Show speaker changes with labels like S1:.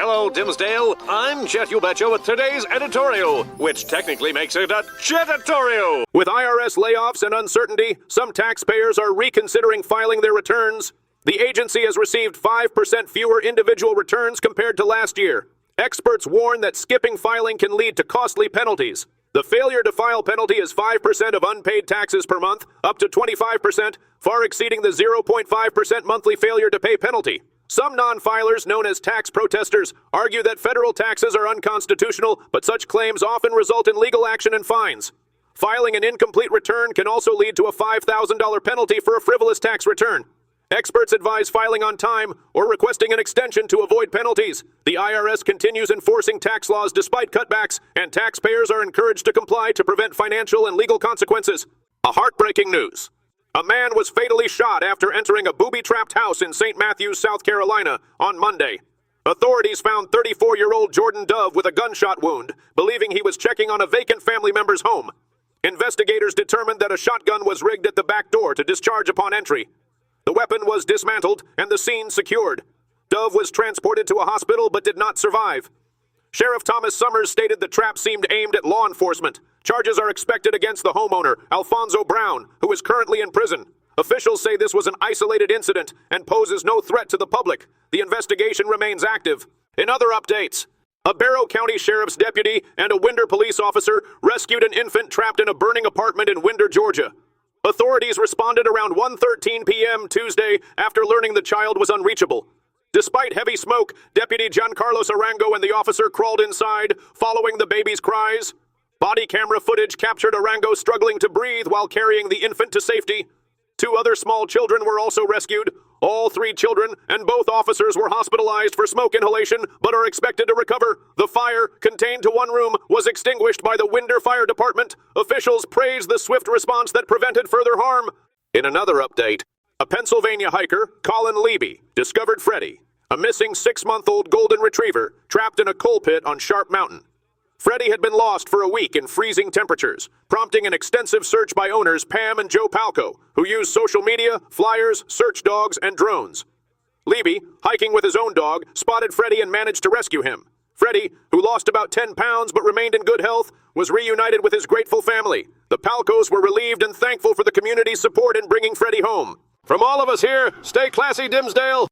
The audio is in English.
S1: Hello, Dimsdale. I'm Jet You Betcha with today's editorial, which technically makes it a Jetatorial. With IRS layoffs and uncertainty, some taxpayers are reconsidering filing their returns. The agency has received 5% fewer individual returns compared to last year. Experts warn that skipping filing can lead to costly penalties. The failure to file penalty is 5% of unpaid taxes per month, up to 25%, far exceeding the 0.5% monthly failure to pay penalty. Some non-filers, known as tax protesters, argue that federal taxes are unconstitutional, but such claims often result in legal action and fines. Filing an incomplete return can also lead to a $5,000 penalty for a frivolous tax return. Experts advise filing on time or requesting an extension to avoid penalties. The IRS continues enforcing tax laws despite cutbacks, and taxpayers are encouraged to comply to prevent financial and legal consequences. A heartbreaking news. A man was fatally shot after entering a booby-trapped house in St. Matthews, South Carolina, on Monday. Authorities found 34-year-old Jordan Dove with a gunshot wound, believing he was checking on a vacant family member's home. Investigators determined that a shotgun was rigged at the back door to discharge upon entry. The weapon was dismantled and the scene secured. Dove was transported to a hospital but did not survive. Sheriff Thomas Summers stated the trap seemed aimed at law enforcement. Charges are expected against the homeowner, Alfonso Brown, who is currently in prison. Officials say this was an isolated incident and poses no threat to the public. The investigation remains active. In other updates, a Barrow County Sheriff's deputy and a Winder police officer rescued an infant trapped in a burning apartment in Winder, Georgia. Authorities responded around 1:13 p.m. Tuesday after learning the child was unreachable. Despite heavy smoke, Deputy Giancarlos Arango and the officer crawled inside, following the baby's cries. Body camera footage captured Arango struggling to breathe while carrying the infant to safety. 2 other small children were also rescued. All 3 children and both officers were hospitalized for smoke inhalation, but are expected to recover. The fire, contained to one room, was extinguished by the Winder Fire Department. Officials praised the swift response that prevented further harm. In another update, a Pennsylvania hiker, Colin Leby, discovered Freddie, a missing 6-month-old golden retriever, trapped in a coal pit on Sharp Mountain. Freddie had been lost for a week in freezing temperatures, prompting an extensive search by owners Pam and Joe Palco, who used social media, flyers, search dogs, and drones. Leby, hiking with his own dog, spotted Freddie and managed to rescue him. Freddie, who lost about 10 pounds but remained in good health, was reunited with his grateful family. The Palcos were relieved and thankful for the community's support in bringing Freddie home. From all of us here, stay classy, Dimsdale!